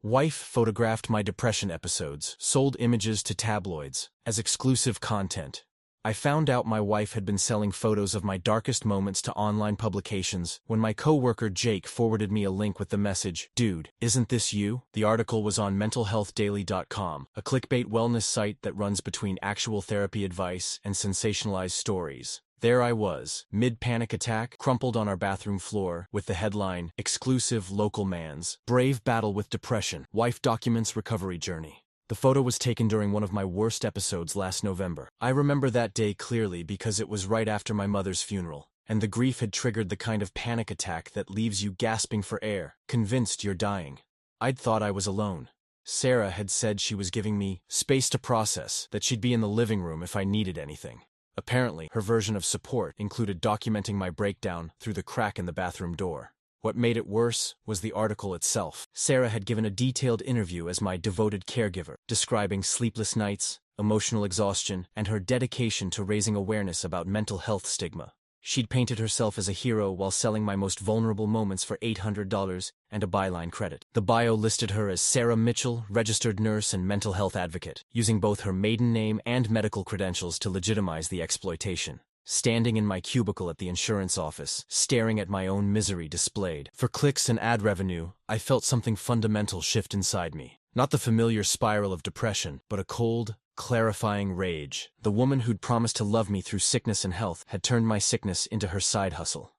Wife photographed my depression episodes, sold images to tabloids as exclusive content. I found out my wife had been selling photos of my darkest moments to online publications when my coworker Jake forwarded me a link with the message, "Dude, isn't this you?" The article was on mentalhealthdaily.com, a clickbait wellness site that runs between actual therapy advice and sensationalized stories. There I was, mid-panic attack, crumpled on our bathroom floor, with the headline, "Exclusive Local Man's Brave Battle with Depression. Wife Documents Recovery Journey." The photo was taken during one of my worst episodes last November. I remember that day clearly because it was right after my mother's funeral, and the grief had triggered the kind of panic attack that leaves you gasping for air, convinced you're dying. I'd thought I was alone. Sarah had said she was giving me space to process, that she'd be in the living room if I needed anything. Apparently, her version of support included documenting my breakdown through the crack in the bathroom door. What made it worse was the article itself. Sarah had given a detailed interview as my devoted caregiver, describing sleepless nights, emotional exhaustion, and her dedication to raising awareness about mental health stigma. She'd painted herself as a hero while selling my most vulnerable moments for $800 and a byline credit. The bio listed her as Sarah Mitchell, registered nurse and mental health advocate, using both her maiden name and medical credentials to legitimize the exploitation. Standing in my cubicle at the insurance office, staring at my own misery displayed for clicks and ad revenue, I felt something fundamental shift inside me. Not the familiar spiral of depression, but a cold, clarifying rage. The woman who'd promised to love me through sickness and health had turned my sickness into her side hustle.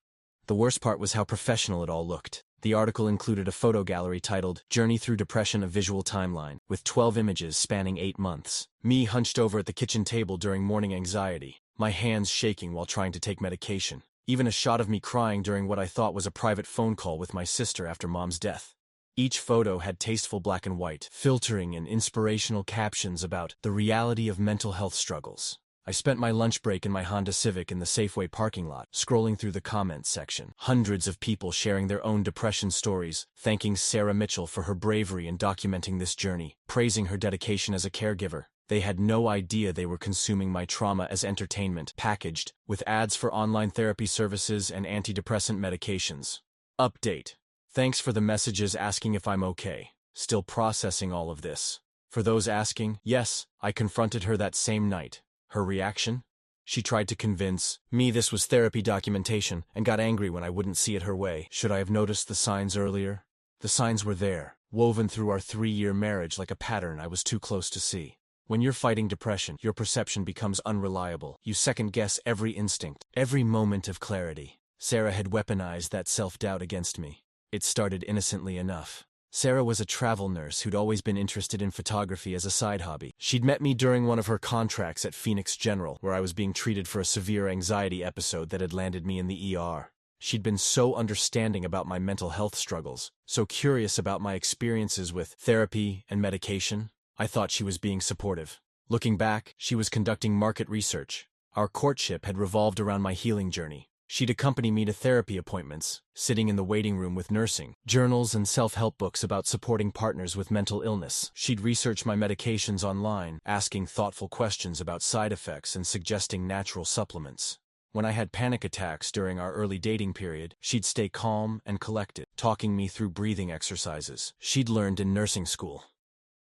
The worst part was how professional it all looked. The article included a photo gallery titled, "Journey Through Depression: A Visual Timeline," with 12 images spanning 8 months. Me hunched over at the kitchen table during morning anxiety, my hands shaking while trying to take medication. Even a shot of me crying during what I thought was a private phone call with my sister after Mom's death. Each photo had tasteful black and white, filtering and inspirational captions about the reality of mental health struggles. I spent my lunch break in my Honda Civic in the Safeway parking lot, scrolling through the comments section. Hundreds of people sharing their own depression stories, thanking Sarah Mitchell for her bravery in documenting this journey, praising her dedication as a caregiver. They had no idea they were consuming my trauma as entertainment, packaged with ads for online therapy services and antidepressant medications. Update. Thanks for the messages asking if I'm okay. Still processing all of this. For those asking, yes, I confronted her that same night. Her reaction? She tried to convince me this was therapy documentation and got angry when I wouldn't see it her way. Should I have noticed the signs earlier? The signs were there, woven through our 3-year marriage like a pattern I was too close to see. When you're fighting depression, your perception becomes unreliable. You second-guess every instinct, every moment of clarity. Sarah had weaponized that self-doubt against me. It started innocently enough. Sarah was a travel nurse who'd always been interested in photography as a side hobby. She'd met me during one of her contracts at Phoenix General, where I was being treated for a severe anxiety episode that had landed me in the ER. She'd been so understanding about my mental health struggles, so curious about my experiences with therapy and medication. I thought she was being supportive. Looking back, she was conducting market research. Our courtship had revolved around my healing journey. She'd accompany me to therapy appointments, sitting in the waiting room with nursing, journals and self-help books about supporting partners with mental illness. She'd research my medications online, asking thoughtful questions about side effects and suggesting natural supplements. When I had panic attacks during our early dating period, she'd stay calm and collected, talking me through breathing exercises she'd learned in nursing school.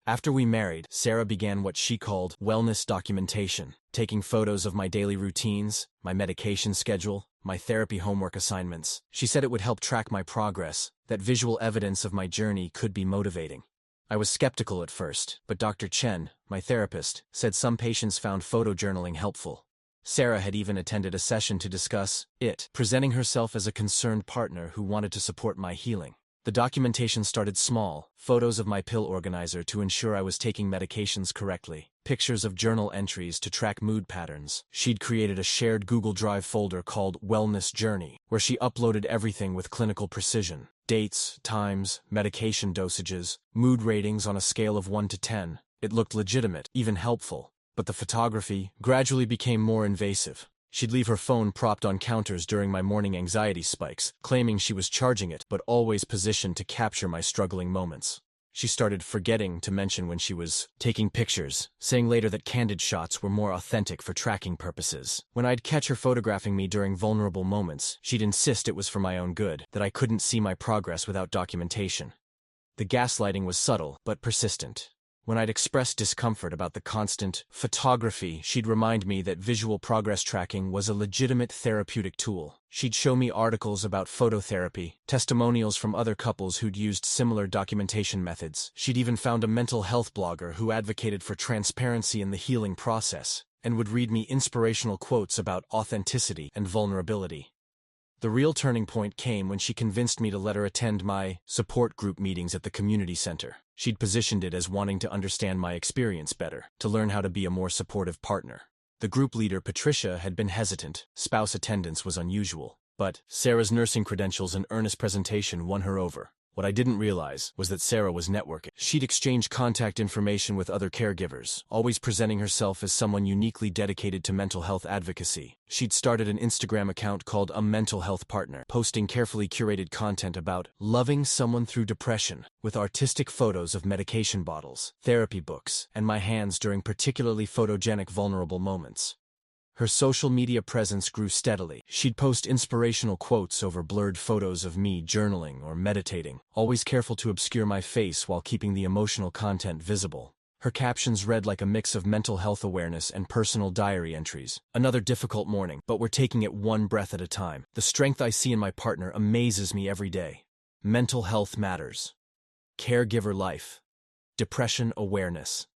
After we married, Sarah began what she called wellness documentation, taking photos of my daily routines, my medication schedule, my therapy homework assignments. She said it would help track my progress, that visual evidence of my journey could be motivating. I was skeptical at first, but Dr. Chen, my therapist, said some patients found photojournaling helpful. Sarah had even attended a session to discuss it, presenting herself as a concerned partner who wanted to support my healing. The documentation started small, photos of my pill organizer to ensure I was taking medications correctly, pictures of journal entries to track mood patterns. She'd created a shared Google Drive folder called Wellness Journey, where she uploaded everything with clinical precision: dates, times, medication dosages, mood ratings on a scale of 1 to 10. It looked legitimate, even helpful, but the photography gradually became more invasive. She'd leave her phone propped on counters during my morning anxiety spikes, claiming she was charging it, but always positioned to capture my struggling moments. She started forgetting to mention when she was taking pictures, saying later that candid shots were more authentic for tracking purposes. When I'd catch her photographing me during vulnerable moments, she'd insist it was for my own good, that I couldn't see my progress without documentation. The gaslighting was subtle, but persistent. When I'd express discomfort about the constant photography, she'd remind me that visual progress tracking was a legitimate therapeutic tool. She'd show me articles about phototherapy, testimonials from other couples who'd used similar documentation methods. She'd even found a mental health blogger who advocated for transparency in the healing process, and would read me inspirational quotes about authenticity and vulnerability. The real turning point came when she convinced me to let her attend my support group meetings at the community center. She'd positioned it as wanting to understand my experience better, to learn how to be a more supportive partner. The group leader, Patricia, had been hesitant. Spouse attendance was unusual. But Sarah's nursing credentials and earnest presentation won her over. What I didn't realize was that Sarah was networking. She'd exchanged contact information with other caregivers, always presenting herself as someone uniquely dedicated to mental health advocacy. She'd started an Instagram account called A Mental Health Partner, posting carefully curated content about loving someone through depression, with artistic photos of medication bottles, therapy books, and my hands during particularly photogenic vulnerable moments. Her social media presence grew steadily. She'd post inspirational quotes over blurred photos of me journaling or meditating, always careful to obscure my face while keeping the emotional content visible. Her captions read like a mix of mental health awareness and personal diary entries. Another difficult morning, but we're taking it one breath at a time. The strength I see in my partner amazes me every day. Mental health matters. Caregiver life. Depression awareness.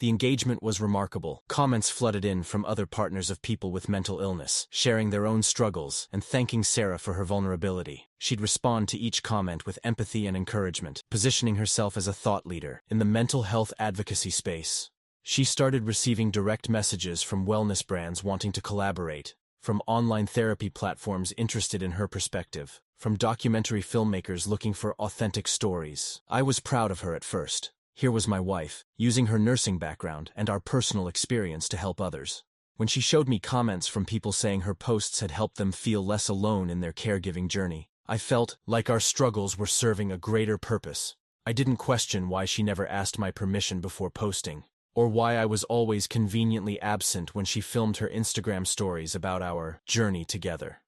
The engagement was remarkable. Comments flooded in from other partners of people with mental illness, sharing their own struggles and thanking Sarah for her vulnerability. She'd respond to each comment with empathy and encouragement, positioning herself as a thought leader in the mental health advocacy space. She started receiving direct messages from wellness brands wanting to collaborate, from online therapy platforms interested in her perspective, from documentary filmmakers looking for authentic stories. I was proud of her at first. Here was my wife, using her nursing background and our personal experience to help others. When she showed me comments from people saying her posts had helped them feel less alone in their caregiving journey, I felt like our struggles were serving a greater purpose. I didn't question why she never asked my permission before posting, or why I was always conveniently absent when she filmed her Instagram stories about our journey together.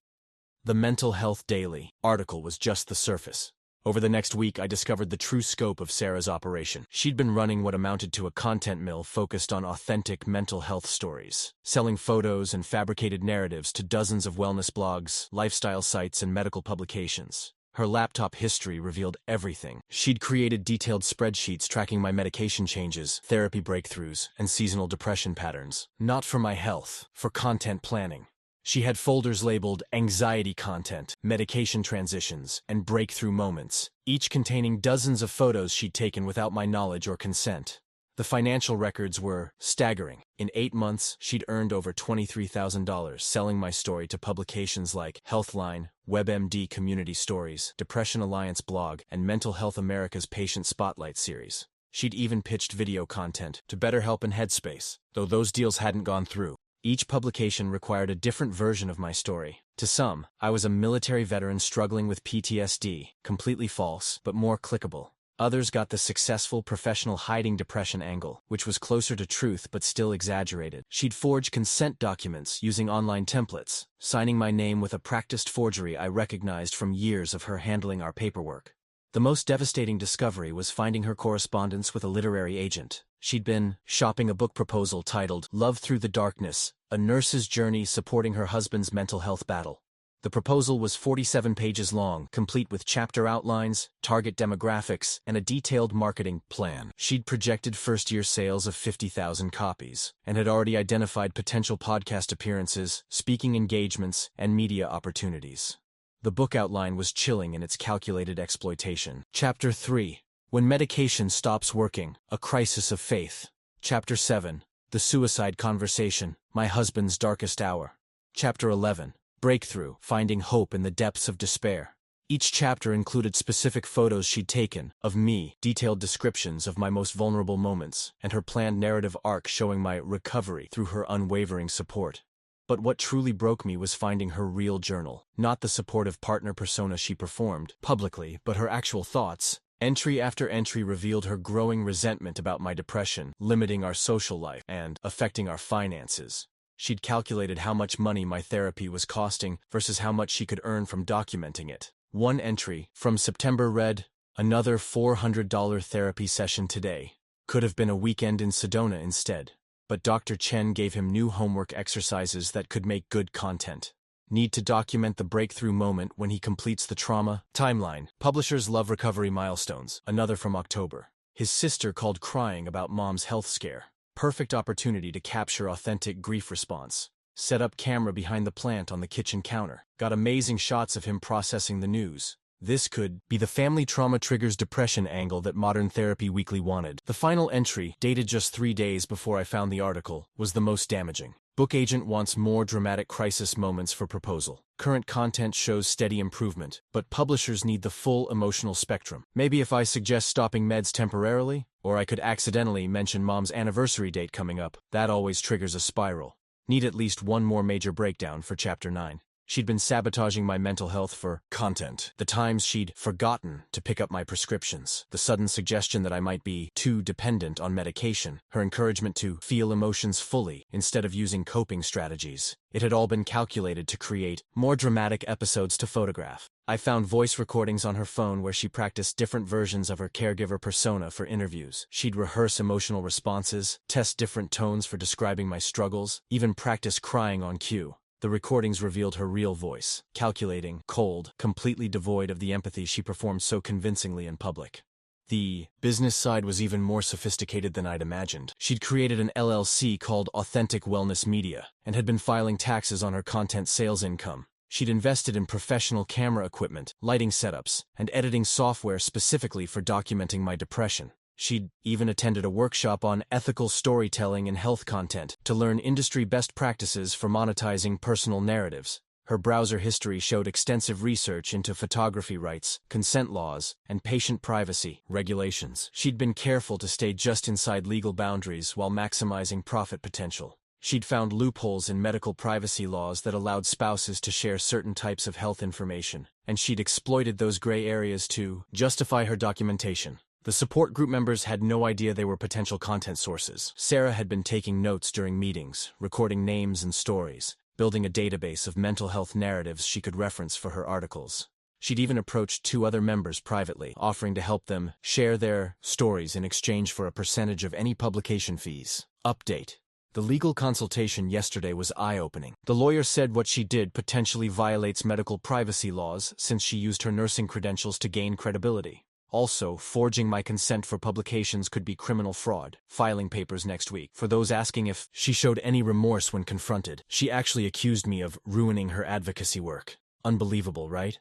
The Mental Health Daily article was just the surface. Over the next week, I discovered the true scope of Sarah's operation. She'd been running what amounted to a content mill focused on authentic mental health stories, selling photos and fabricated narratives to dozens of wellness blogs, lifestyle sites, and medical publications. Her laptop history revealed everything. She'd created detailed spreadsheets tracking my medication changes, therapy breakthroughs, and seasonal depression patterns. Not for my health, for content planning. She had folders labeled anxiety content, medication transitions, and breakthrough moments, each containing dozens of photos she'd taken without my knowledge or consent. The financial records were staggering. In 8 months, she'd earned over $23,000 selling my story to publications like Healthline, WebMD Community Stories, Depression Alliance blog, and Mental Health America's Patient Spotlight series. She'd even pitched video content to BetterHelp and Headspace, though those deals hadn't gone through. Each publication required a different version of my story. To some, I was a military veteran struggling with PTSD, completely false, but more clickable. Others got the successful professional hiding depression angle, which was closer to truth but still exaggerated. She'd forge consent documents using online templates, signing my name with a practiced forgery I recognized from years of her handling our paperwork. The most devastating discovery was finding her correspondence with a literary agent. She'd been shopping a book proposal titled Love Through the Darkness, a nurse's journey supporting her husband's mental health battle. The proposal was 47 pages long, complete with chapter outlines, target demographics, and a detailed marketing plan. She'd projected first-year sales of 50,000 copies, and had already identified potential podcast appearances, speaking engagements, and media opportunities. The book outline was chilling in its calculated exploitation. Chapter 3. When Medication Stops Working, A Crisis of Faith. Chapter 7. The Suicide Conversation, My Husband's Darkest Hour. Chapter 11. Breakthrough, Finding Hope in the Depths of Despair. Each chapter included specific photos she'd taken of me, detailed descriptions of my most vulnerable moments, and her planned narrative arc showing my recovery through her unwavering support. But what truly broke me was finding her real journal, not the supportive partner persona she performed publicly, but her actual thoughts. Entry after entry revealed her growing resentment about my depression, limiting our social life, and affecting our finances. She'd calculated how much money my therapy was costing versus how much she could earn from documenting it. One entry from September read, Another $400 therapy session today. Could have been a weekend in Sedona instead. But Dr. Chen gave him new homework exercises that could make good content. Need to document the breakthrough moment when he completes the trauma timeline. Publishers love recovery milestones. Another from October. His sister called crying about mom's health scare. Perfect opportunity to capture authentic grief response. Set up camera behind the plant on the kitchen counter. Got amazing shots of him processing the news. This could be the family trauma triggers depression angle that Modern Therapy Weekly wanted. The final entry, dated just 3 days before I found the article, was the most damaging. Book agent wants more dramatic crisis moments for proposal. Current content shows steady improvement, but publishers need the full emotional spectrum. Maybe if I suggest stopping meds temporarily, or I could accidentally mention mom's anniversary date coming up, that always triggers a spiral. Need at least one more major breakdown for Chapter 9. She'd been sabotaging my mental health for content. The times she'd forgotten to pick up my prescriptions. The sudden suggestion that I might be too dependent on medication. Her encouragement to feel emotions fully instead of using coping strategies. It had all been calculated to create more dramatic episodes to photograph. I found voice recordings on her phone where she practiced different versions of her caregiver persona for interviews. She'd rehearse emotional responses, test different tones for describing my struggles, even practice crying on cue. The recordings revealed her real voice, calculating, cold, completely devoid of the empathy she performed so convincingly in public. The business side was even more sophisticated than I'd imagined. She'd created an LLC called Authentic Wellness Media, and had been filing taxes on her content sales income. She'd invested in professional camera equipment, lighting setups, and editing software specifically for documenting my depression. She'd even attended a workshop on ethical storytelling and health content to learn industry best practices for monetizing personal narratives. Her browser history showed extensive research into photography rights, consent laws, and patient privacy regulations. She'd been careful to stay just inside legal boundaries while maximizing profit potential. She'd found loopholes in medical privacy laws that allowed spouses to share certain types of health information, and she'd exploited those gray areas to justify her documentation. The support group members had no idea they were potential content sources. Sarah had been taking notes during meetings, recording names and stories, building a database of mental health narratives she could reference for her articles. She'd even approached 2 other members privately, offering to help them share their stories in exchange for a percentage of any publication fees. Update. The legal consultation yesterday was eye-opening. The lawyer said what she did potentially violates medical privacy laws since she used her nursing credentials to gain credibility. Also, forging my consent for publications could be criminal fraud. Filing papers next week. For those asking if she showed any remorse when confronted, she actually accused me of ruining her advocacy work. Unbelievable, right?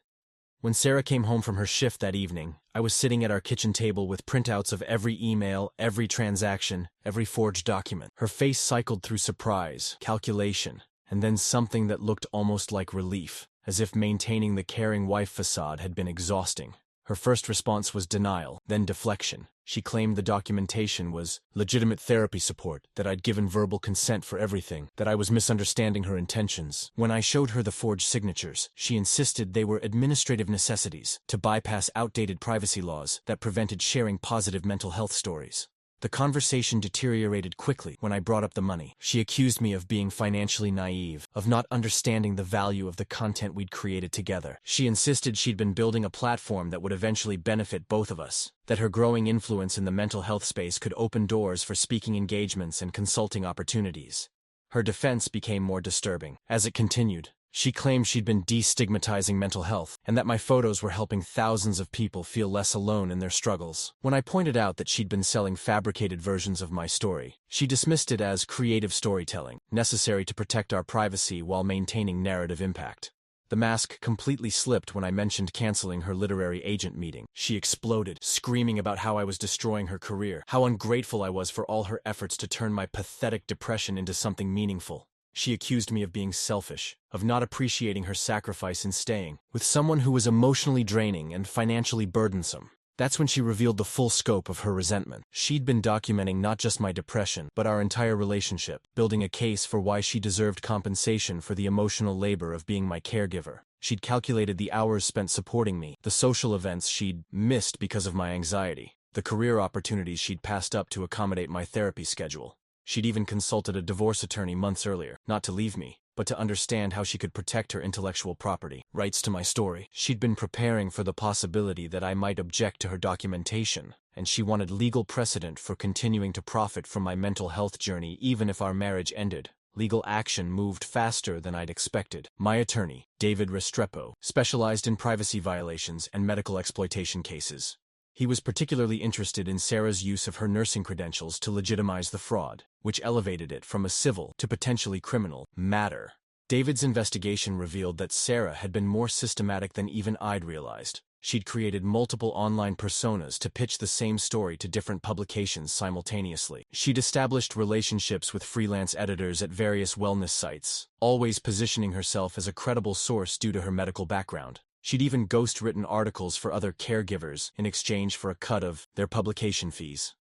When Sarah came home from her shift that evening, I was sitting at our kitchen table with printouts of every email, every transaction, every forged document. Her face cycled through surprise, calculation, and then something that looked almost like relief, as if maintaining the caring wife facade had been exhausting. Her first response was denial, then deflection. She claimed the documentation was legitimate therapy support, that I'd given verbal consent for everything, that I was misunderstanding her intentions. When I showed her the forged signatures, she insisted they were administrative necessities to bypass outdated privacy laws that prevented sharing positive mental health stories. The conversation deteriorated quickly when I brought up the money. She accused me of being financially naive, of not understanding the value of the content we'd created together. She insisted she'd been building a platform that would eventually benefit both of us, that her growing influence in the mental health space could open doors for speaking engagements and consulting opportunities. Her defense became more disturbing. As it continued, she claimed she'd been destigmatizing mental health, and that my photos were helping thousands of people feel less alone in their struggles. When I pointed out that she'd been selling fabricated versions of my story, she dismissed it as creative storytelling, necessary to protect our privacy while maintaining narrative impact. The mask completely slipped when I mentioned canceling her literary agent meeting. She exploded, screaming about how I was destroying her career, how ungrateful I was for all her efforts to turn my pathetic depression into something meaningful. She accused me of being selfish, of not appreciating her sacrifice in staying with someone who was emotionally draining and financially burdensome. That's when she revealed the full scope of her resentment. She'd been documenting not just my depression, but our entire relationship, building a case for why she deserved compensation for the emotional labor of being my caregiver. She'd calculated the hours spent supporting me, the social events she'd missed because of my anxiety, the career opportunities she'd passed up to accommodate my therapy schedule. She'd even consulted a divorce attorney months earlier, not to leave me, but to understand how she could protect her intellectual property rights to my story. She'd been preparing for the possibility that I might object to her documentation, and she wanted legal precedent for continuing to profit from my mental health journey even if our marriage ended. Legal action moved faster than I'd expected. My attorney, David Restrepo, specialized in privacy violations and medical exploitation cases. He was particularly interested in Sarah's use of her nursing credentials to legitimize the fraud, which elevated it from a civil to potentially criminal matter. David's investigation revealed that Sarah had been more systematic than even I'd realized. She'd created multiple online personas to pitch the same story to different publications simultaneously. She'd established relationships with freelance editors at various wellness sites, always positioning herself as a credible source due to her medical background. She'd even ghost-written articles for other caregivers in exchange for a cut of their publication fees.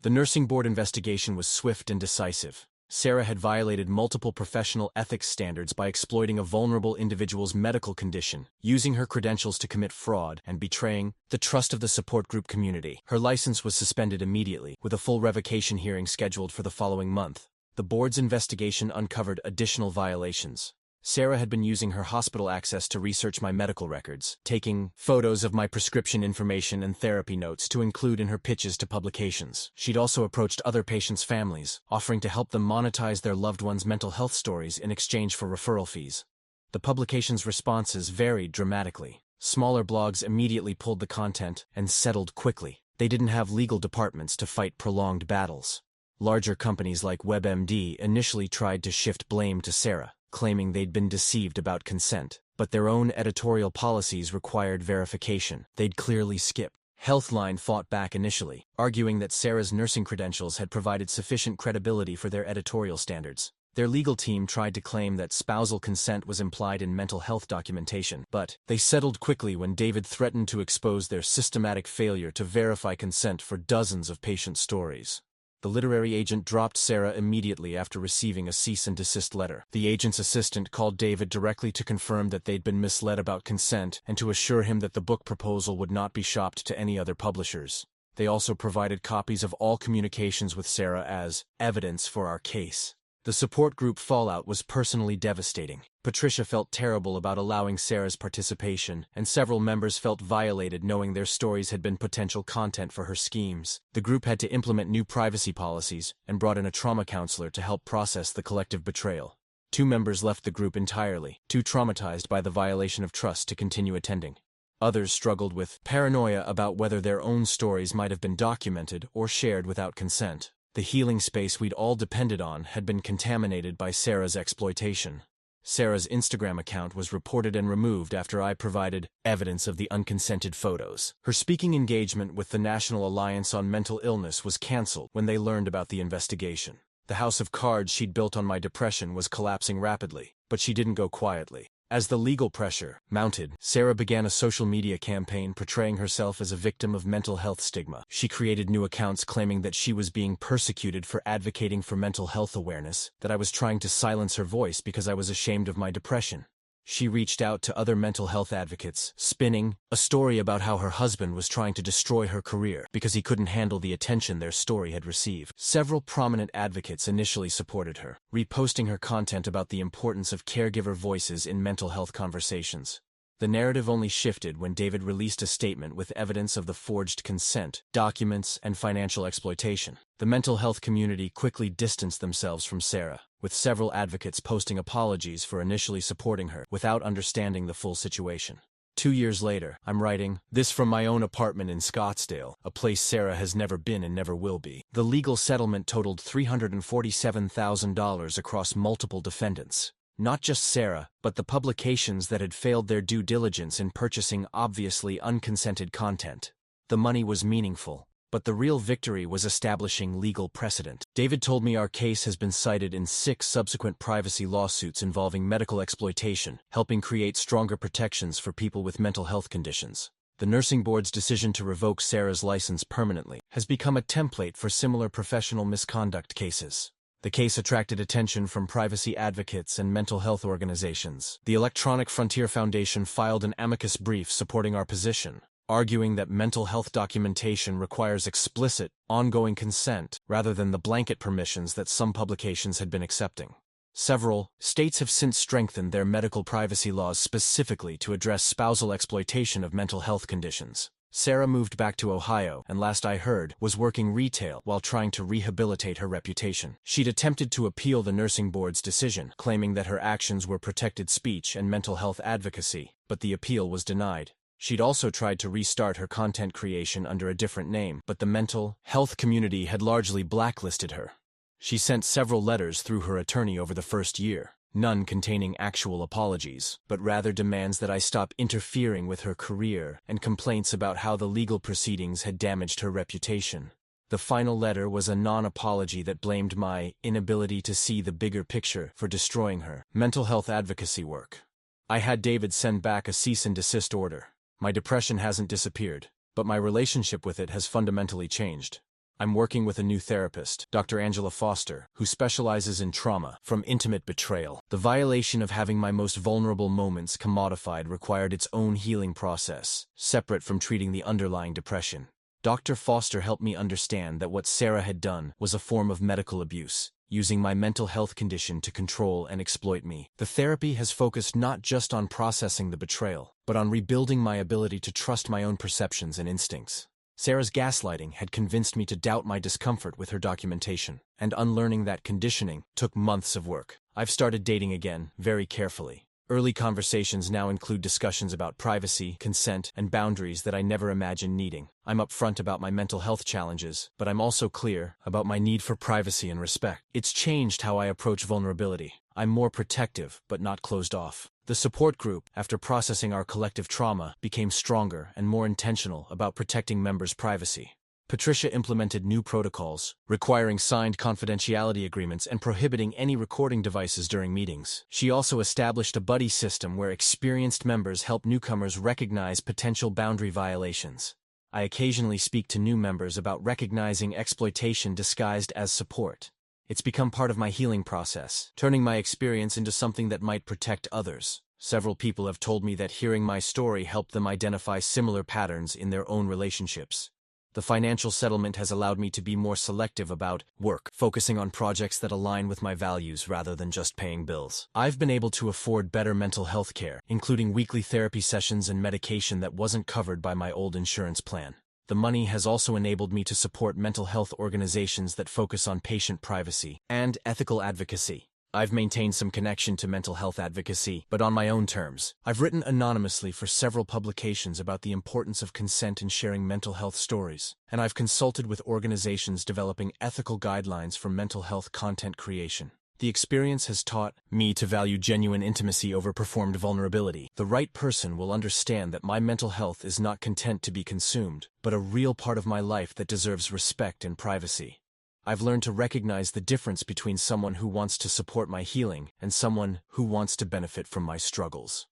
The nursing board investigation was swift and decisive. Sarah had violated multiple professional ethics standards by exploiting a vulnerable individual's medical condition, using her credentials to commit fraud, and betraying the trust of the support group community. Her license was suspended immediately, with a full revocation hearing scheduled for the following month. The board's investigation uncovered additional violations. Sarah had been using her hospital access to research my medical records, taking photos of my prescription information and therapy notes to include in her pitches to publications. She'd also approached other patients' families, offering to help them monetize their loved ones' mental health stories in exchange for referral fees. The publication's responses varied dramatically. Smaller blogs immediately pulled the content and settled quickly. They didn't have legal departments to fight prolonged battles. Larger companies like WebMD initially tried to shift blame to Sarah, claiming they'd been deceived about consent, but their own editorial policies required verification they'd clearly skip. Healthline fought back initially, arguing that Sarah's nursing credentials had provided sufficient credibility for their editorial standards. Their legal team tried to claim that spousal consent was implied in mental health documentation, but they settled quickly when David threatened to expose their systematic failure to verify consent for dozens of patient stories. The literary agent dropped Sarah immediately after receiving a cease and desist letter. The agent's assistant called David directly to confirm that they'd been misled about consent and to assure him that the book proposal would not be shopped to any other publishers. They also provided copies of all communications with Sarah as evidence for our case. The support group fallout was personally devastating. Patricia felt terrible about allowing Sarah's participation, and several members felt violated knowing their stories had been potential content for her schemes. The group had to implement new privacy policies and brought in a trauma counselor to help process the collective betrayal. 2 members left the group entirely, too traumatized by the violation of trust to continue attending. Others struggled with paranoia about whether their own stories might have been documented or shared without consent. The healing space we'd all depended on had been contaminated by Sarah's exploitation. Sarah's Instagram account was reported and removed after I provided evidence of the unconsented photos. Her speaking engagement with the National Alliance on Mental Illness was canceled when they learned about the investigation. The house of cards she'd built on my depression was collapsing rapidly, but she didn't go quietly. As the legal pressure mounted, Sarah began a social media campaign portraying herself as a victim of mental health stigma. She created new accounts claiming that she was being persecuted for advocating for mental health awareness, that I was trying to silence her voice because I was ashamed of my depression. She reached out to other mental health advocates, spinning a story about how her husband was trying to destroy her career because he couldn't handle the attention their story had received. Several prominent advocates initially supported her, reposting her content about the importance of caregiver voices in mental health conversations. The narrative only shifted when David released a statement with evidence of the forged consent, documents, and financial exploitation. The mental health community quickly distanced themselves from Sarah, with several advocates posting apologies for initially supporting her without understanding the full situation. 2 years later, I'm writing this from my own apartment in Scottsdale, a place Sarah has never been and never will be. The legal settlement totaled $347,000 across multiple defendants. Not just Sarah, but the publications that had failed their due diligence in purchasing obviously unconsented content. The money was meaningful, but the real victory was establishing legal precedent. David told me our case has been cited in 6 subsequent privacy lawsuits involving medical exploitation, helping create stronger protections for people with mental health conditions. The nursing board's decision to revoke Sarah's license permanently has become a template for similar professional misconduct cases. The case attracted attention from privacy advocates and mental health organizations. The Electronic Frontier Foundation filed an amicus brief supporting our position, arguing that mental health documentation requires explicit, ongoing consent rather than the blanket permissions that some publications had been accepting. Several states have since strengthened their medical privacy laws specifically to address spousal exploitation of mental health conditions. Sarah moved back to Ohio and, last I heard, was working retail while trying to rehabilitate her reputation. She'd attempted to appeal the nursing board's decision, claiming that her actions were protected speech and mental health advocacy, but the appeal was denied. She'd also tried to restart her content creation under a different name, but the mental health community had largely blacklisted her. She sent several letters through her attorney over the first year, none containing actual apologies, but rather demands that I stop interfering with her career and complaints about how the legal proceedings had damaged her reputation. The final letter was a non-apology that blamed my inability to see the bigger picture for destroying her mental health advocacy work. I had David send back a cease and desist order. My depression hasn't disappeared, but my relationship with it has fundamentally changed. I'm working with a new therapist, Dr. Angela Foster, who specializes in trauma from intimate betrayal. The violation of having my most vulnerable moments commodified required its own healing process, separate from treating the underlying depression. Dr. Foster helped me understand that what Sarah had done was a form of medical abuse, using my mental health condition to control and exploit me. The therapy has focused not just on processing the betrayal, but on rebuilding my ability to trust my own perceptions and instincts. Sarah's gaslighting had convinced me to doubt my discomfort with her documentation, and unlearning that conditioning took months of work. I've started dating again, very carefully. Early conversations now include discussions about privacy, consent, and boundaries that I never imagined needing. I'm upfront about my mental health challenges, but I'm also clear about my need for privacy and respect. It's changed how I approach vulnerability. I'm more protective, but not closed off. The support group, after processing our collective trauma, became stronger and more intentional about protecting members' privacy. Patricia implemented new protocols, requiring signed confidentiality agreements and prohibiting any recording devices during meetings. She also established a buddy system where experienced members help newcomers recognize potential boundary violations. I occasionally speak to new members about recognizing exploitation disguised as support. It's become part of my healing process, turning my experience into something that might protect others. Several people have told me that hearing my story helped them identify similar patterns in their own relationships. The financial settlement has allowed me to be more selective about work, focusing on projects that align with my values rather than just paying bills. I've been able to afford better mental health care, including weekly therapy sessions and medication that wasn't covered by my old insurance plan. The money has also enabled me to support mental health organizations that focus on patient privacy and ethical advocacy. I've maintained some connection to mental health advocacy, but on my own terms. I've written anonymously for several publications about the importance of consent in sharing mental health stories, and I've consulted with organizations developing ethical guidelines for mental health content creation. The experience has taught me to value genuine intimacy over performed vulnerability. The right person will understand that my mental health is not content to be consumed, but a real part of my life that deserves respect and privacy. I've learned to recognize the difference between someone who wants to support my healing and someone who wants to benefit from my struggles.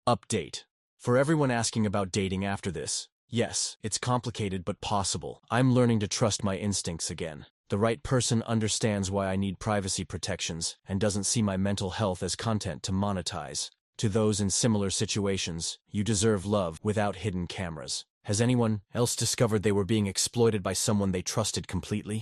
Update. For everyone asking about dating after this, yes, it's complicated but possible. I'm learning to trust my instincts again. The right person understands why I need privacy protections and doesn't see my mental health as content to monetize. To those in similar situations, you deserve love without hidden cameras. Has anyone else discovered they were being exploited by someone they trusted completely?